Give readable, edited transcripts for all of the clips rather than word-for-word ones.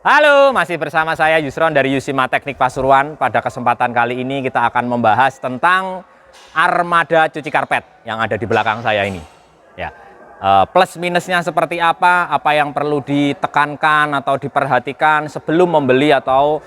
Halo, masih bersama saya Yusron dari Yusima Teknik Pasuruan. Pada kesempatan kali ini kita akan membahas tentang armada cuci karpet yang ada di belakang saya ini. Ya, plus minusnya seperti apa yang perlu ditekankan atau diperhatikan sebelum membeli atau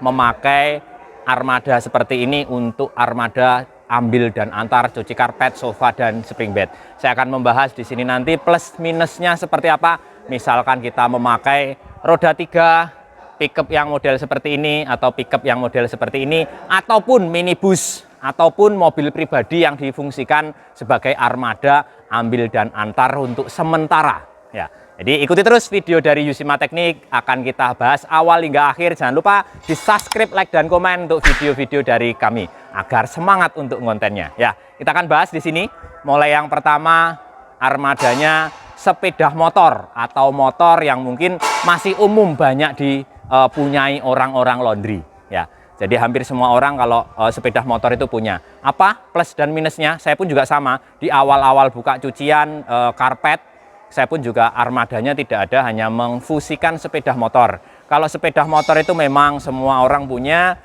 memakai armada seperti ini untuk armada ambil dan antar cuci karpet, sofa dan spring bed. Saya akan membahas di sini nanti plus minusnya seperti apa. Misalkan kita memakai roda 3, pickup yang model seperti ini atau pickup yang model seperti ini, ataupun minibus ataupun mobil pribadi yang difungsikan sebagai armada ambil dan antar untuk sementara. Ya, jadi ikuti terus video dari Yusima Teknik, akan kita bahas awal hingga akhir. Jangan lupa di subscribe, like dan komen untuk video-video dari kami agar semangat untuk kontennya. Ya, kita akan bahas di sini. Mulai yang pertama, armadanya sepeda motor atau motor yang mungkin masih umum banyak dipunyai orang-orang laundry. Ya, jadi hampir semua orang kalau sepeda motor itu punya. Apa plus dan minusnya? Saya pun juga sama. Di awal-awal buka cucian karpet, saya pun juga armadanya tidak ada, hanya memfusikan sepeda motor. Kalau sepeda motor itu memang semua orang punya,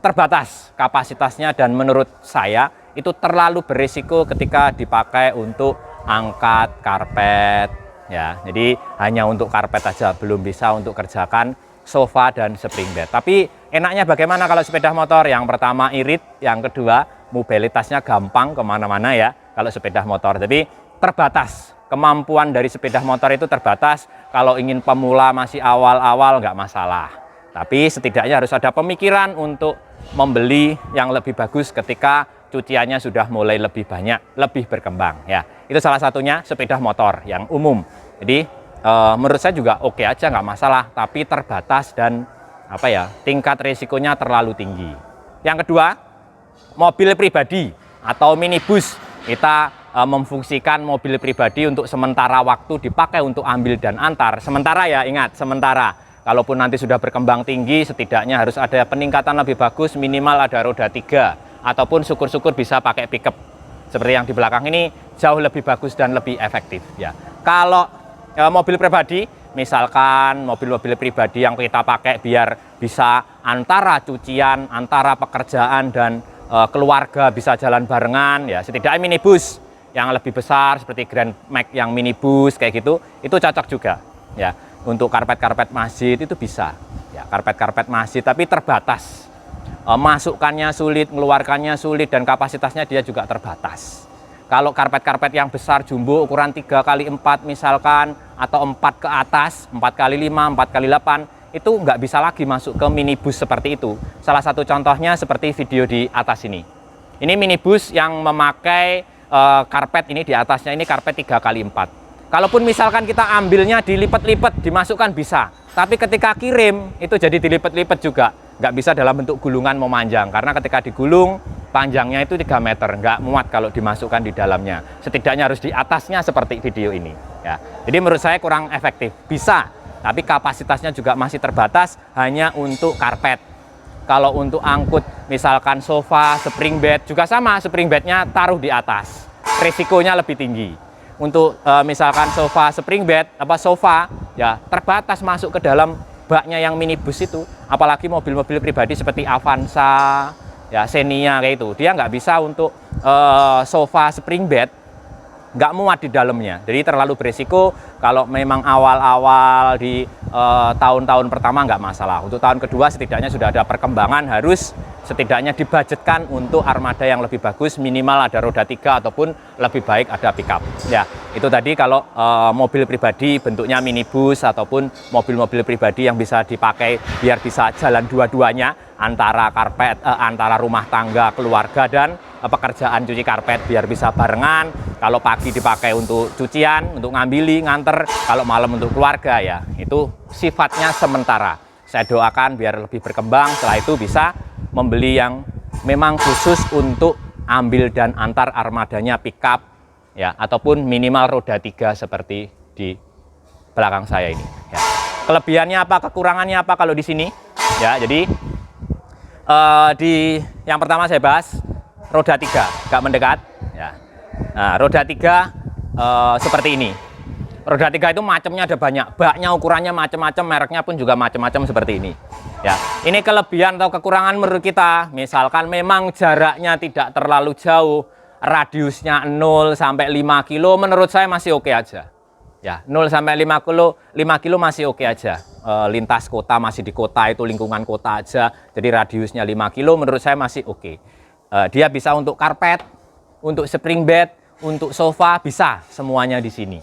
terbatas kapasitasnya, dan menurut saya itu terlalu berisiko ketika dipakai untuk angkat karpet. Ya, jadi hanya untuk karpet aja, belum bisa untuk kerjakan sofa dan spring bed. Tapi enaknya bagaimana kalau sepeda motor? Yang pertama irit, yang kedua mobilitasnya gampang kemana-mana ya kalau sepeda motor. Tapi terbatas, kemampuan dari sepeda motor itu terbatas. Kalau ingin pemula masih awal-awal nggak masalah. Tapi setidaknya harus ada pemikiran untuk membeli yang lebih bagus ketika cuciannya sudah mulai lebih banyak, lebih berkembang. Ya, itu salah satunya sepeda motor yang umum. Jadi menurut saya juga oke aja, nggak masalah. Tapi terbatas dan tingkat risikonya terlalu tinggi. Yang kedua, mobil pribadi atau minibus. Kita memfungsikan mobil pribadi untuk sementara waktu dipakai untuk ambil dan antar. Sementara ya, ingat sementara. Kalaupun nanti sudah berkembang tinggi, setidaknya harus ada peningkatan lebih bagus, minimal ada roda 3. Ataupun syukur-syukur bisa pakai pickup seperti yang di belakang ini, jauh lebih bagus dan lebih efektif ya. Kalau mobil pribadi, misalkan mobil-mobil pribadi yang kita pakai biar bisa antara cucian, antara pekerjaan dan keluarga bisa jalan barengan ya, setidaknya minibus yang lebih besar seperti Grand Max yang minibus kayak gitu, itu cocok juga ya. Untuk karpet-karpet masjid itu bisa ya, karpet-karpet masjid, tapi terbatas. Masukkannya sulit, mengeluarkannya sulit, dan kapasitasnya dia juga terbatas. Kalau karpet-karpet yang besar jumbo ukuran 3x4 misalkan, atau 4 ke atas, 4x5, 4x8, itu nggak bisa lagi masuk ke minibus seperti itu. Salah satu contohnya seperti video di atas ini. Ini minibus yang memakai karpet ini, di atasnya ini karpet 3x4. Kalaupun misalkan kita ambilnya dilipat-lipat, dimasukkan bisa. Tapi ketika kirim, itu jadi dilipat-lipat juga. Nggak bisa dalam bentuk gulungan memanjang, karena ketika digulung panjangnya itu 3 meter, nggak muat kalau dimasukkan di dalamnya. Setidaknya harus di atasnya seperti video ini ya. Jadi menurut saya kurang efektif. Bisa, tapi kapasitasnya juga masih terbatas, hanya untuk karpet. Kalau untuk angkut misalkan sofa, spring bed juga sama, spring bednya taruh di atas, risikonya lebih tinggi. Untuk misalkan sofa, spring bed, sofa ya terbatas masuk ke dalam baknya yang minibus itu. Apalagi mobil-mobil pribadi seperti Avanza, ya Xenia kayak itu, dia nggak bisa untuk sofa spring bed, nggak muat di dalamnya. Jadi terlalu beresiko. Kalau memang awal-awal di tahun-tahun pertama nggak masalah. Untuk tahun kedua setidaknya sudah ada perkembangan, harus setidaknya dibudgetkan untuk armada yang lebih bagus, minimal ada roda 3 ataupun lebih baik ada pickup. Ya, itu tadi kalau mobil pribadi bentuknya minibus ataupun mobil-mobil pribadi yang bisa dipakai biar bisa jalan dua-duanya, antara karpet, antara rumah tangga, keluarga dan pekerjaan cuci karpet biar bisa barengan. Kalau pagi dipakai untuk cucian, untuk ngambili, nganter, kalau malam untuk keluarga ya. Itu sifatnya sementara. Saya doakan biar lebih berkembang, setelah itu bisa membeli yang memang khusus untuk ambil dan antar armadanya pickup ya, ataupun minimal roda 3 seperti di belakang saya ini ya. Kelebihannya apa, kekurangannya apa kalau di sini ya. Jadi di yang pertama saya bahas roda 3, nggak mendekat ya. Nah, roda 3 seperti ini. Roda 3 itu macamnya ada banyak, baknya ukurannya macam-macam, mereknya pun juga macam-macam seperti ini. Ya, ini kelebihan atau kekurangan menurut kita. Misalkan memang jaraknya tidak terlalu jauh, radiusnya 0 sampai 5 kilo, menurut saya masih oke aja. Ya, 0 sampai 5 kilo masih oke aja. Lintas kota, masih di kota, itu lingkungan kota aja. Jadi radiusnya 5 kilo menurut saya masih oke. Dia bisa untuk karpet, untuk spring bed, untuk sofa, bisa semuanya di sini.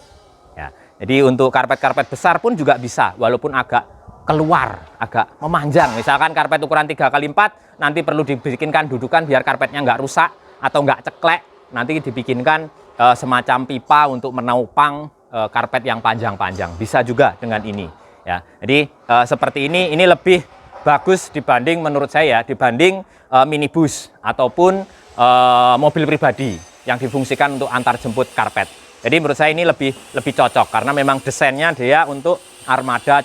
Ya, jadi untuk karpet-karpet besar pun juga bisa, walaupun agak keluar, agak memanjang. Misalkan karpet ukuran 3x4, nanti perlu dibikinkan dudukan biar karpetnya nggak rusak atau nggak ceklek. Nanti dibikinkan semacam pipa untuk menopang karpet yang panjang-panjang. Bisa juga dengan ini. Ya, jadi seperti ini lebih bagus dibanding, menurut saya, dibanding minibus ataupun mobil pribadi yang difungsikan untuk antar jemput karpet. Jadi menurut saya ini lebih cocok karena memang desainnya dia untuk armada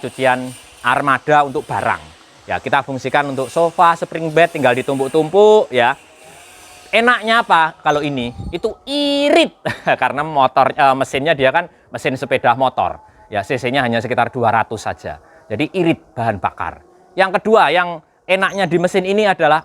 armada untuk barang. Ya, kita fungsikan untuk sofa, spring bed, tinggal ditumpuk-tumpuk ya. Enaknya apa? Kalau ini itu irit karena mesinnya dia kan mesin sepeda motor. Ya, cc-nya hanya sekitar 200 saja. Jadi irit bahan bakar. Yang kedua, yang enaknya di mesin ini adalah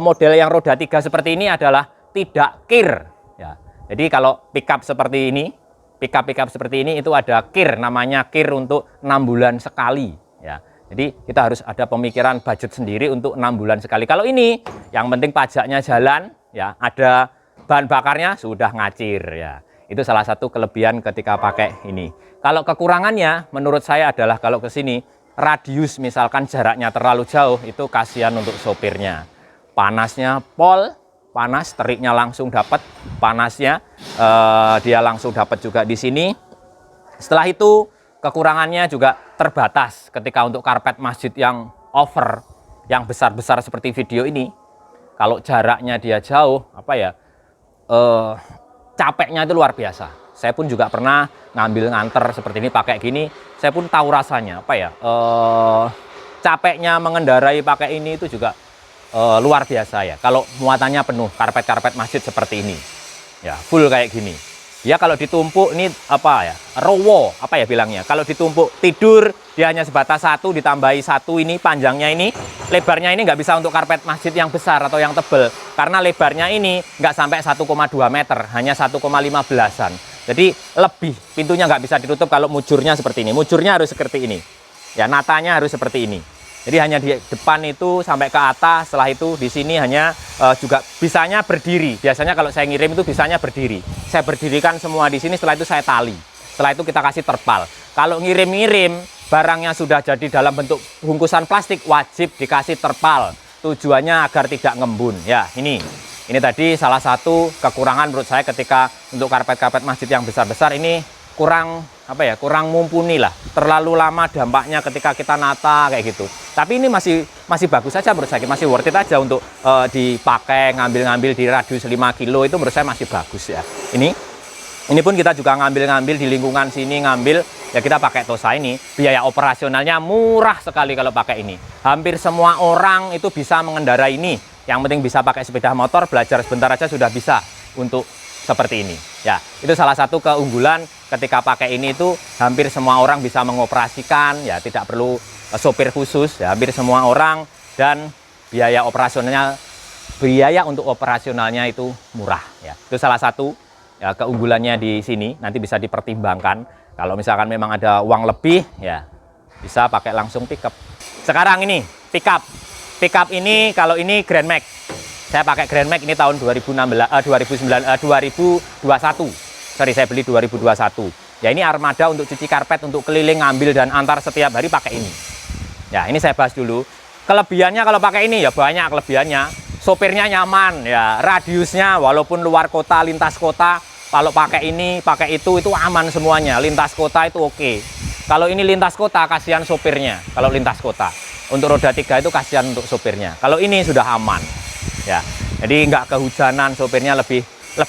model yang roda 3 seperti ini adalah tidak kir. Ya. Jadi kalau pickup seperti ini, pickup seperti ini itu ada kir, namanya kir untuk 6 bulan sekali. Ya. Jadi kita harus ada pemikiran budget sendiri untuk 6 bulan sekali. Kalau ini, yang penting pajaknya jalan, ya, ada bahan bakarnya sudah ngacir. Ya. Itu salah satu kelebihan ketika pakai ini. Kalau kekurangannya, menurut saya adalah kalau ke sini, radius misalkan jaraknya terlalu jauh, itu kasihan untuk sopirnya. Panasnya pol, panas, teriknya langsung dapat panasnya, dia langsung dapat juga di sini. Setelah itu kekurangannya juga terbatas ketika untuk karpet masjid yang over, yang besar-besar seperti video ini. Kalau jaraknya dia jauh, capeknya itu luar biasa. Saya pun juga pernah ngambil nganter seperti ini pakai gini, saya pun tahu rasanya capeknya mengendarai pakai ini itu juga luar biasa ya. Kalau muatannya penuh, karpet-karpet masjid seperti ini, ya full kayak gini. Ya kalau ditumpuk ini rowo, bilangnya. Kalau ditumpuk tidur dia hanya sebatas 1 ditambahi 1 ini panjangnya ini, lebarnya ini nggak bisa untuk karpet masjid yang besar atau yang tebel karena lebarnya ini nggak sampai 1,2 meter, hanya 1,15an. Jadi lebih, pintunya nggak bisa ditutup kalau mujurnya seperti ini. Mujurnya harus seperti ini. Ya, natanya harus seperti ini. Jadi hanya di depan itu sampai ke atas, setelah itu di sini hanya juga bisanya berdiri. Biasanya kalau saya ngirim itu bisanya berdiri. Saya berdirikan semua di sini, setelah itu saya tali. Setelah itu kita kasih terpal. Kalau ngirim-ngirim, barangnya sudah jadi dalam bentuk bungkusan plastik, wajib dikasih terpal. Tujuannya agar tidak ngembun. Ya, ini tadi salah satu kekurangan menurut saya ketika untuk karpet-karpet masjid yang besar-besar ini kurang mumpuni lah, terlalu lama dampaknya ketika kita nata kayak gitu. Tapi ini masih bagus saja menurut saya, masih worth it aja untuk dipakai, ngambil-ngambil di radius 5 kilo itu menurut saya masih bagus ya. Ini pun kita juga ngambil-ngambil di lingkungan sini, ngambil ya kita pakai Tosa ini. Biaya operasionalnya murah sekali kalau pakai ini. Hampir semua orang itu bisa mengendarai ini. Yang penting bisa pakai sepeda motor, belajar sebentar aja sudah bisa untuk seperti ini. Ya, itu salah satu keunggulan ketika pakai ini itu hampir semua orang bisa mengoperasikan, ya tidak perlu sopir khusus, ya hampir semua orang, dan biaya untuk operasionalnya itu murah. Ya, itu salah satu ya, keunggulannya di sini. Nanti bisa dipertimbangkan. Kalau misalkan memang ada uang lebih, ya bisa pakai langsung pickup. Sekarang ini pickup ini, kalau ini Grand Max. Saya pakai Grand Max ini tahun 2021. Sorry, saya beli 2021. Ya ini armada untuk cuci karpet, untuk keliling, ngambil dan antar setiap hari pakai ini. Ya, ini saya bahas dulu. Kelebihannya kalau pakai ini ya banyak kelebihannya. Sopirnya nyaman, ya radiusnya walaupun luar kota, lintas kota, kalau pakai ini, pakai itu aman semuanya. Lintas kota itu oke. Kalau ini lintas kota, kasihan sopirnya. Kalau lintas kota, untuk roda 3 itu kasihan untuk sopirnya. Kalau ini sudah aman. Ya, jadi nggak kehujanan, sopirnya lebih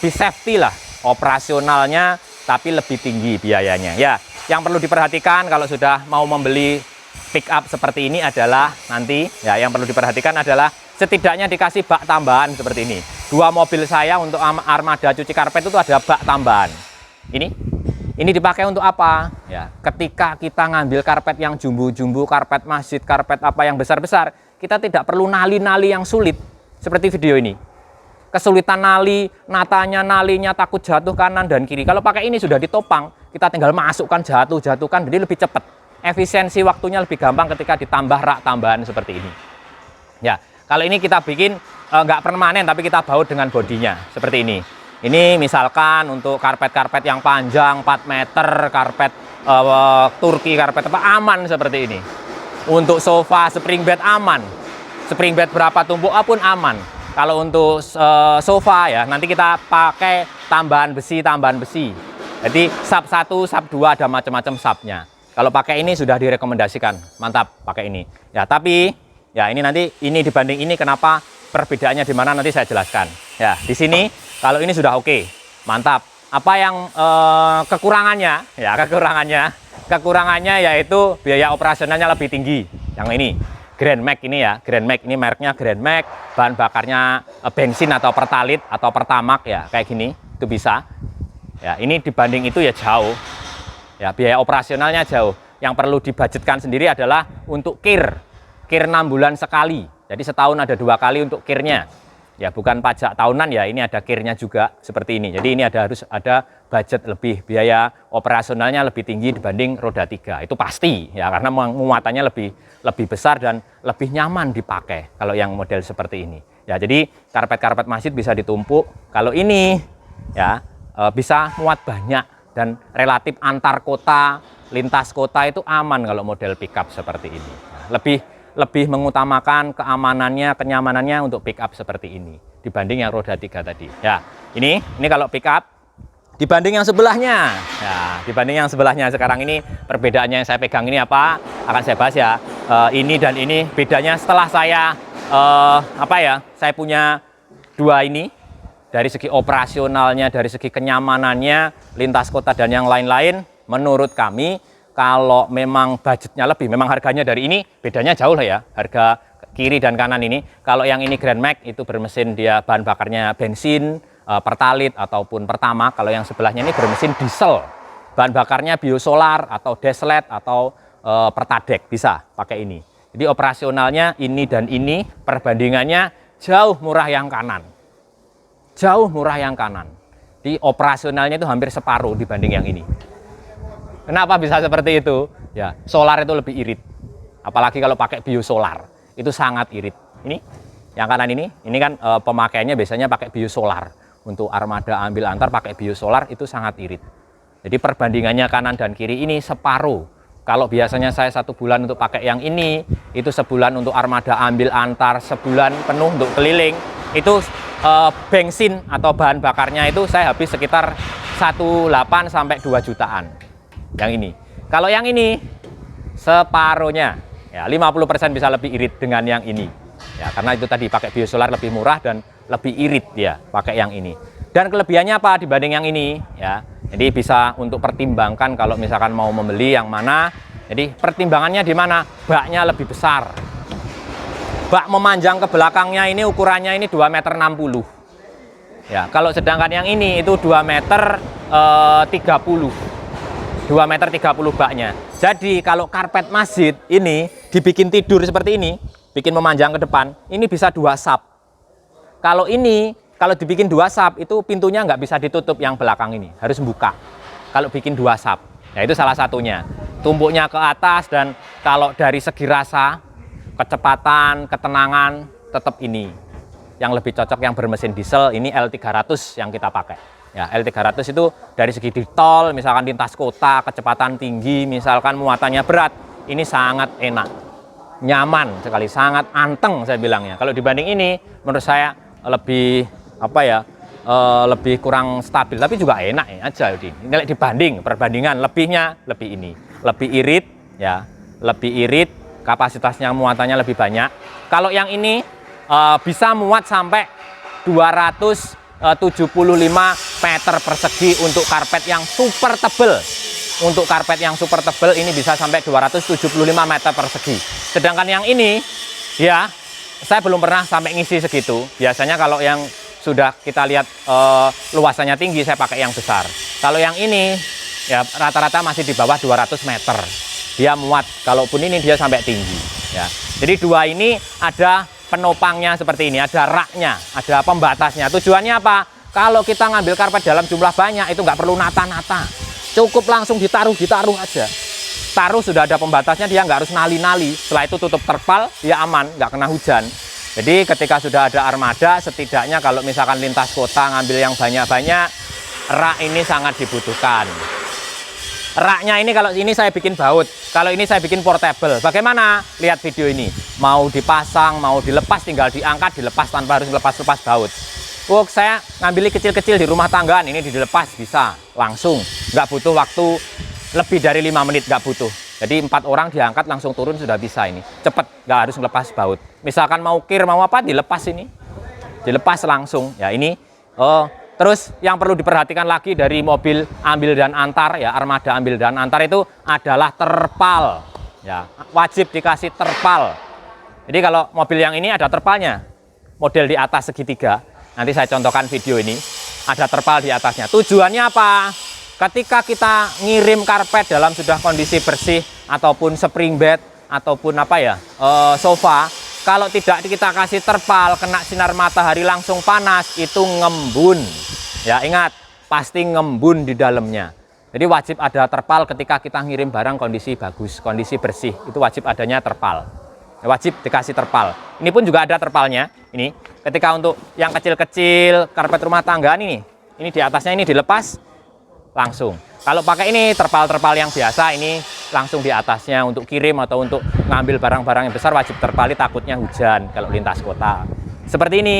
safety lah, operasionalnya tapi lebih tinggi biayanya. Ya, yang perlu diperhatikan kalau sudah mau membeli pick up seperti ini adalah nanti ya yang perlu diperhatikan adalah setidaknya dikasih bak tambahan seperti ini. 2 mobil saya untuk armada cuci karpet itu ada bak tambahan. Ini Ini dipakai untuk apa? Ya, ketika kita ngambil karpet yang jumbo-jumbo, karpet masjid, karpet apa yang besar-besar, kita tidak perlu nali-nali yang sulit seperti video ini. Kesulitan nali, nalinya takut jatuh kanan dan kiri. Kalau pakai ini sudah ditopang, kita tinggal masukkan jatuhkan, jadi lebih cepat. Efisiensi waktunya lebih gampang ketika ditambah rak tambahan seperti ini. Ya, kalau ini kita bikin nggak permanen, tapi kita baut dengan bodinya seperti ini. Ini misalkan untuk karpet-karpet yang panjang 4 meter, karpet Turki, karpet apa, aman seperti ini. Untuk sofa spring bed aman, spring bed berapa tumpuk pun aman. Kalau untuk sofa ya nanti kita pakai tambahan besi. Jadi sub 1, sub 2 ada macam-macam subnya. Kalau pakai ini sudah direkomendasikan, mantap pakai ini. Ya tapi ya ini nanti ini dibanding ini kenapa perbedaannya di mana nanti saya jelaskan. Ya di sini kalau ini sudah oke, mantap. Apa yang kekurangannya? Ya kekurangannya yaitu biaya operasionalnya lebih tinggi. Yang ini Grand Max ini ya, Grand Max ini mereknya Grand Max, bahan bakarnya bensin atau pertalit atau pertamak ya kayak gini itu bisa. Ya ini dibanding itu ya jauh. Ya biaya operasionalnya jauh. Yang perlu dibudgetkan sendiri adalah untuk kir 6 bulan sekali. Jadi setahun ada 2 kali untuk kirnya. Ya bukan pajak tahunan ya, ini ada kirnya juga seperti ini. Jadi ini harus ada budget lebih, biaya operasionalnya lebih tinggi dibanding roda 3. Itu pasti ya, karena muatannya lebih besar dan lebih nyaman dipakai kalau yang model seperti ini. Ya jadi karpet-karpet masjid bisa ditumpuk. Kalau ini ya bisa muat banyak dan relatif antar kota, lintas kota itu aman kalau model pickup seperti ini. Lebih mengutamakan keamanannya, kenyamanannya untuk pickup seperti ini dibanding yang roda 3 tadi. Ya, ini kalau pickup dibanding yang sebelahnya. Ya, dibanding yang sebelahnya sekarang ini perbedaannya yang saya pegang ini apa? Akan saya bahas ya. Ini dan ini bedanya setelah saya saya punya 2 ini dari segi operasionalnya, dari segi kenyamanannya, lintas kota dan yang lain-lain menurut kami kalau memang budgetnya lebih, memang harganya dari ini bedanya jauh lah ya, harga kiri dan kanan ini. Kalau yang ini Grand Max itu bermesin dia bahan bakarnya bensin, pertalit ataupun pertamax. Kalau yang sebelahnya ini bermesin diesel, bahan bakarnya biosolar atau deslet atau pertadek, bisa pakai ini. Jadi operasionalnya ini dan ini perbandingannya jauh murah yang kanan, jauh murah yang kanan. Di operasionalnya itu hampir separuh dibanding yang ini. Kenapa bisa seperti itu? Ya, solar itu lebih irit. Apalagi kalau pakai biosolar, itu sangat irit. Ini, yang kanan ini kan pemakaiannya biasanya pakai biosolar. Untuk armada ambil antar pakai biosolar itu sangat irit. Jadi perbandingannya kanan dan kiri ini separuh. Kalau biasanya saya 1 bulan untuk pakai yang ini, itu sebulan untuk armada ambil antar, sebulan penuh untuk keliling. Itu bensin atau bahan bakarnya itu saya habis sekitar 1,8 sampai 2 jutaan. Yang ini. Kalau yang ini separuhnya ya 50% bisa lebih irit dengan yang ini. Ya, karena itu tadi pakai biosolar lebih murah dan lebih irit ya pakai yang ini. Dan kelebihannya apa dibanding yang ini ya. Jadi bisa untuk pertimbangkan kalau misalkan mau membeli yang mana. Jadi pertimbangannya di mana? Baknya lebih besar. Bak memanjang ke belakangnya ini ukurannya ini 2,60 meter. Ya, kalau sedangkan yang ini itu 2,30 meter 2,30 meter baknya. Jadi kalau karpet masjid ini dibikin tidur seperti ini, bikin memanjang ke depan, ini bisa 2 sub. Kalau ini, kalau dibikin 2 sub, itu pintunya nggak bisa ditutup yang belakang ini, harus buka. Kalau bikin 2 sub, ya itu salah satunya. Tumpuknya ke atas dan kalau dari segi rasa, kecepatan, ketenangan, tetap ini. Yang lebih cocok yang bermesin diesel, ini L300 yang kita pakai. Ya, L300 itu dari segi di tol, misalkan lintas kota, kecepatan tinggi, misalkan muatannya berat, ini sangat enak, nyaman sekali, sangat anteng saya bilangnya. Kalau dibanding ini, menurut saya lebih lebih kurang stabil, tapi juga enak ya aja. Ini dibanding, perbandingan lebihnya lebih ini, lebih irit ya, lebih irit, kapasitasnya muatannya lebih banyak. Kalau yang ini bisa muat sampai 275 meter persegi untuk karpet yang super tebel. Untuk karpet yang super tebel ini bisa sampai 275 meter persegi. Sedangkan yang ini ya saya belum pernah sampai ngisi segitu. Biasanya kalau yang sudah kita lihat luasannya tinggi saya pakai yang besar. Kalau yang ini ya rata-rata masih di bawah 200 meter. Dia muat, kalaupun ini dia sampai tinggi. Ya. Jadi dua ini ada penopangnya seperti ini, ada raknya, ada pembatasnya. Tujuannya apa? Kalau kita ngambil karpet dalam jumlah banyak, itu nggak perlu nata-nata. Cukup langsung ditaruh aja. Taruh sudah ada pembatasnya, dia nggak harus nali-nali. Setelah itu tutup terpal, dia aman, nggak kena hujan. Jadi ketika sudah ada armada, setidaknya kalau misalkan lintas kota ngambil yang banyak-banyak, rak ini sangat dibutuhkan. Raknya ini kalau ini saya bikin baut, kalau ini saya bikin portable. Bagaimana? Lihat video ini. Mau dipasang, mau dilepas, tinggal diangkat, dilepas tanpa harus lepas-lepas baut. Oh, saya ngambil kecil-kecil di rumah tanggaan, ini dilepas bisa langsung. Nggak butuh waktu lebih dari 5 menit, nggak butuh. Jadi 4 orang diangkat langsung turun sudah bisa ini. Cepet, nggak harus lepas baut. Misalkan mau kir, mau apa, dilepas ini. Dilepas langsung. Ya ini. Terus yang perlu diperhatikan lagi dari mobil ambil dan antar, ya armada ambil dan antar itu adalah terpal. Ya, wajib dikasih terpal. Jadi kalau mobil yang ini ada terpalnya, model di atas segitiga. Nanti saya contohkan video ini, ada terpal di atasnya. Tujuannya apa? Ketika kita ngirim karpet dalam sudah kondisi bersih, ataupun spring bed, ataupun apa ya, sofa, kalau tidak kita kasih terpal, kena sinar matahari langsung panas, itu ngembun. Ya ingat, pasti ngembun di dalamnya. Jadi wajib ada terpal ketika kita ngirim barang kondisi bagus, kondisi bersih. Itu wajib adanya terpal. Wajib dikasih terpal. Ini pun juga ada terpalnya. Ini ketika untuk yang kecil-kecil, karpet rumah tangga ini di atasnya ini dilepas langsung. Kalau pakai ini terpal-terpal yang biasa, ini langsung di atasnya untuk kirim atau untuk ngambil barang-barang yang besar wajib terpali, takutnya hujan kalau lintas kota. Seperti ini.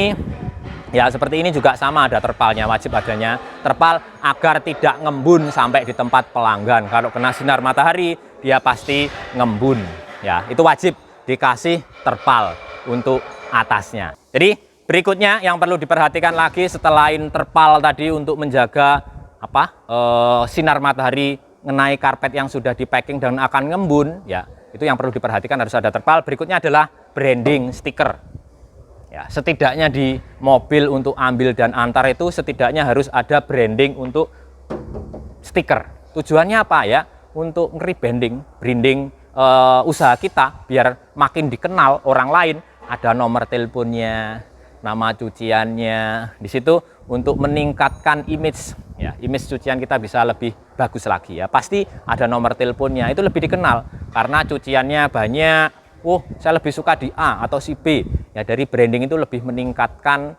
Ya seperti ini juga sama, ada terpalnya, wajib adanya terpal agar tidak ngembun sampai di tempat pelanggan. Kalau kena sinar matahari dia pasti ngembun. Ya itu wajib dikasih terpal untuk atasnya. Jadi berikutnya yang perlu diperhatikan lagi selain terpal tadi untuk menjaga sinar matahari mengenai karpet yang sudah di packing dan akan ngembun, ya itu yang perlu diperhatikan, harus ada terpal. Berikutnya adalah branding stiker. Ya, setidaknya di mobil untuk ambil dan antar itu setidaknya harus ada branding untuk stiker. Tujuannya apa ya? Untuk branding usaha kita biar makin dikenal orang lain. Ada nomor teleponnya, nama cuciannya. Di situ untuk meningkatkan image, ya, image cucian kita bisa lebih bagus lagi ya. Pasti ada nomor teleponnya, itu lebih dikenal karena cuciannya banyak. Oh, saya lebih suka di A atau si B. Ya dari branding itu lebih meningkatkan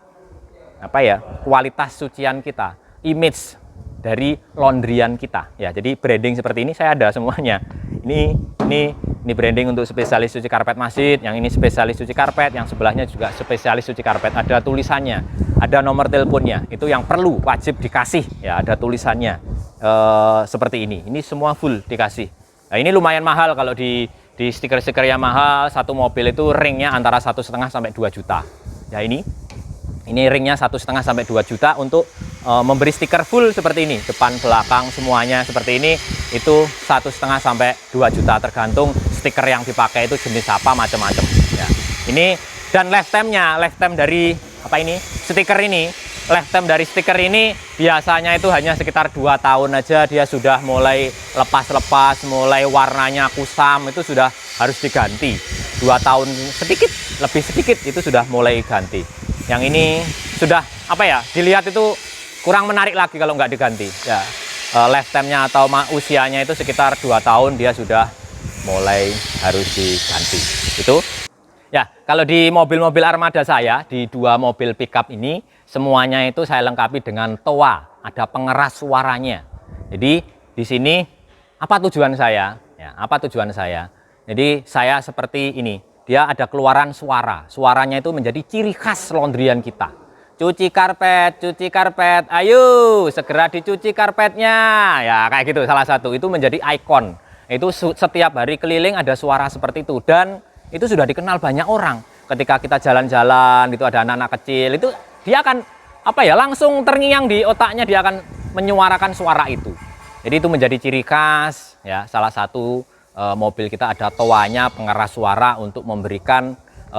kualitas cucian kita, image dari laundryan kita. Ya, jadi branding seperti ini saya ada semuanya. Ini branding untuk spesialis cuci karpet masjid, yang ini spesialis cuci karpet, yang sebelahnya juga spesialis cuci karpet. Ada tulisannya, ada nomor teleponnya. Itu yang perlu wajib dikasih. Ya, ada tulisannya seperti ini. Ini semua full dikasih. Nah, ini lumayan mahal kalau di stiker-stiker yang mahal. Satu mobil itu ringnya antara 1,5 sampai 2 juta. Ya ini ringnya 1,5 sampai 2 juta untuk memberi stiker full seperti ini, depan belakang semuanya seperti ini. Itu 1,5 sampai 2 juta tergantung stiker yang dipakai itu jenis apa, macam-macam. Ya. Ini dan lifetime dari stiker ini. Lifetime dari stiker ini biasanya itu hanya sekitar 2 tahun aja dia sudah mulai lepas-lepas, mulai warnanya kusam, itu sudah harus diganti. 2 tahun lebih sedikit itu sudah mulai ganti. Yang ini sudah dilihat itu kurang menarik lagi kalau nggak diganti. Ya, lifetime-nya atau usianya itu sekitar 2 tahun dia sudah mulai harus diganti. Itu. Ya, kalau di mobil-mobil armada saya, di 2 mobil pickup ini, semuanya itu saya lengkapi dengan toa, ada pengeras suaranya. Jadi di sini apa tujuan saya? Ya, apa tujuan saya? Jadi saya seperti ini, dia ada keluaran suara. Suaranya itu menjadi ciri khas laundryan kita. Cuci karpet, ayo segera dicuci karpetnya. Ya kayak gitu, salah satu itu menjadi ikon. Itu setiap hari keliling ada suara seperti itu dan itu sudah dikenal banyak orang. Ketika kita jalan-jalan, itu ada anak-anak kecil, itu dia akan langsung terngiang di otaknya, dia akan menyuarakan suara itu. Jadi itu menjadi ciri khas ya, salah satu mobil kita ada toanya pengeras suara untuk memberikan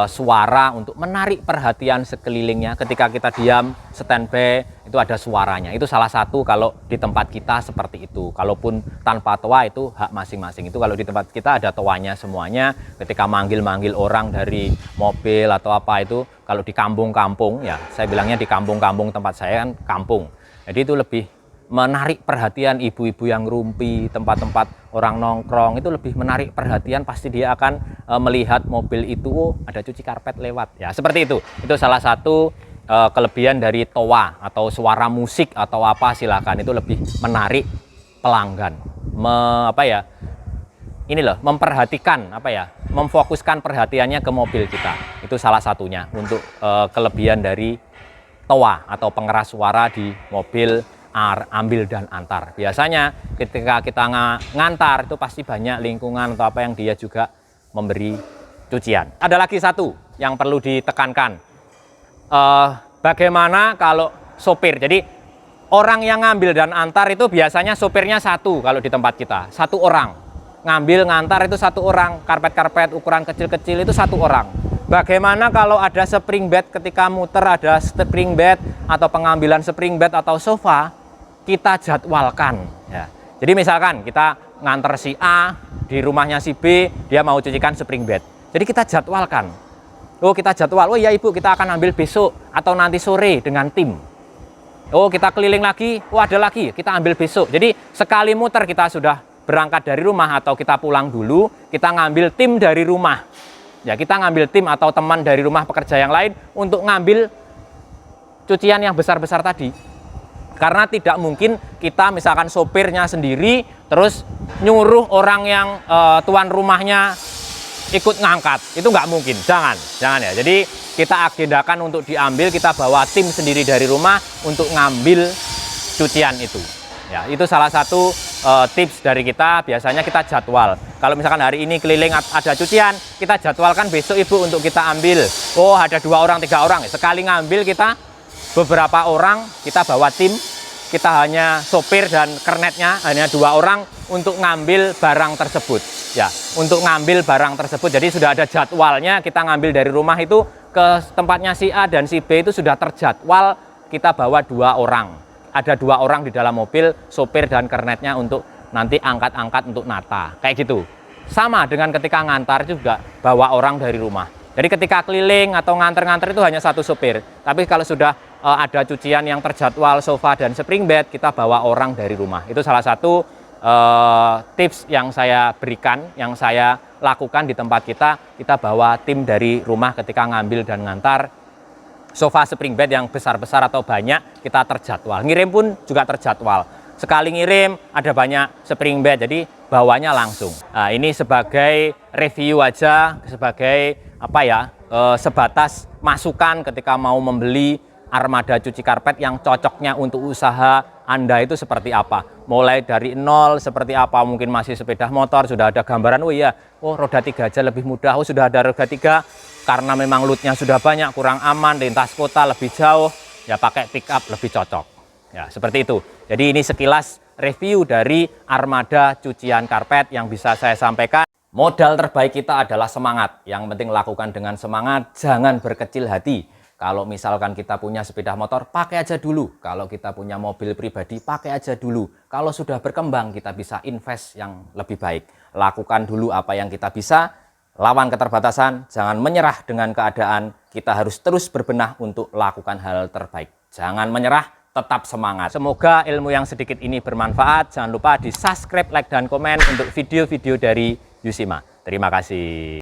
suara untuk menarik perhatian sekelilingnya. Ketika kita diam, standby, itu ada suaranya. Itu salah satu kalau di tempat kita seperti itu. Kalaupun tanpa toa itu hak masing-masing. Itu kalau di tempat kita ada toanya semuanya. Ketika manggil-manggil orang dari mobil atau apa itu, kalau di kampung-kampung, ya saya bilangnya di kampung-kampung tempat saya kan kampung. Jadi itu lebih menarik perhatian ibu-ibu yang rumpi, tempat-tempat orang nongkrong, itu lebih menarik perhatian, pasti dia akan melihat mobil itu, oh ada cuci karpet lewat. Ya seperti itu. Itu salah satu kelebihan dari toa atau suara musik atau apa, silakan, itu lebih menarik pelanggan. Memperhatikan memfokuskan perhatiannya ke mobil kita. Itu salah satunya untuk kelebihan dari toa atau pengeras suara di mobil ambil dan antar. Biasanya ketika kita ngantar itu pasti banyak lingkungan atau apa yang dia juga memberi cucian. Ada lagi satu yang perlu ditekankan, bagaimana kalau sopir. Jadi orang yang ngambil dan antar itu biasanya sopirnya satu. Kalau di tempat kita satu orang, ngambil ngantar itu satu orang, karpet-karpet ukuran kecil-kecil itu satu orang. Bagaimana kalau ada spring bed, ketika muter ada spring bed atau pengambilan spring bed atau sofa, kita jadwalkan ya. Jadi misalkan kita nganter si A di rumahnya si B, dia mau cucikan spring bed. Jadi kita jadwalkan. Oh, kita jadwal. Oh iya Ibu, kita akan ambil besok atau nanti sore dengan tim. Oh, kita keliling lagi. Oh, ada lagi, kita ambil besok. Jadi sekali muter kita sudah berangkat dari rumah atau kita pulang dulu, kita ngambil tim dari rumah. Ya, kita ngambil tim atau teman dari rumah pekerja yang lain untuk ngambil cucian yang besar-besar tadi. Karena tidak mungkin kita misalkan sopirnya sendiri terus nyuruh orang yang tuan rumahnya ikut ngangkat. Itu nggak mungkin, jangan ya. Jadi kita agendakan untuk diambil, kita bawa tim sendiri dari rumah untuk ngambil cucian itu. Ya, itu salah satu tips dari kita. Biasanya kita jadwal. Kalau misalkan hari ini keliling ada cucian, kita jadwalkan besok Ibu untuk kita ambil. Oh, ada 2 orang, 3 orang. Sekali ngambil kita beberapa orang, kita bawa tim, kita hanya sopir dan kernetnya hanya 2 orang untuk ngambil barang tersebut. Ya, untuk ngambil barang tersebut. Jadi sudah ada jadwalnya, kita ngambil dari rumah itu ke tempatnya si A dan si B itu sudah terjadwal, kita bawa 2 orang. Ada 2 orang di dalam mobil, sopir dan kernetnya untuk nanti angkat-angkat untuk nata. Kayak gitu. Sama dengan ketika ngantar juga bawa orang dari rumah. Jadi ketika keliling atau nganter-nganter itu hanya satu sopir. Tapi kalau sudah ada cucian yang terjadwal sofa dan spring bed, kita bawa orang dari rumah. Itu salah satu tips yang saya berikan, yang saya lakukan di tempat kita. Kita bawa tim dari rumah ketika ngambil dan ngantar sofa spring bed yang besar-besar atau banyak, kita terjadwal. Ngirim pun juga terjadwal. Sekali ngirim ada banyak spring bed, jadi bawanya langsung. Nah, ini sebagai review aja, sebagai sebatas masukan ketika mau membeli armada cuci karpet yang cocoknya untuk usaha Anda itu seperti apa. Mulai dari nol seperti apa, mungkin masih sepeda motor, sudah ada gambaran, roda 3 aja lebih mudah, sudah ada roda 3, karena memang loadnya sudah banyak, kurang aman, lintas kota lebih jauh, ya pakai pick up lebih cocok. Ya, seperti itu. Jadi ini sekilas review dari armada cucian karpet yang bisa saya sampaikan. Modal terbaik kita adalah semangat. Yang penting lakukan dengan semangat, jangan berkecil hati. Kalau misalkan kita punya sepeda motor, pakai aja dulu. Kalau kita punya mobil pribadi, pakai aja dulu. Kalau sudah berkembang, kita bisa invest yang lebih baik. Lakukan dulu apa yang kita bisa, lawan keterbatasan, jangan menyerah dengan keadaan. Kita harus terus berbenah untuk lakukan hal terbaik. Jangan menyerah, tetap semangat. Semoga ilmu yang sedikit ini bermanfaat. Jangan lupa di subscribe, like, dan komen untuk video-video dari Yusima. Terima kasih.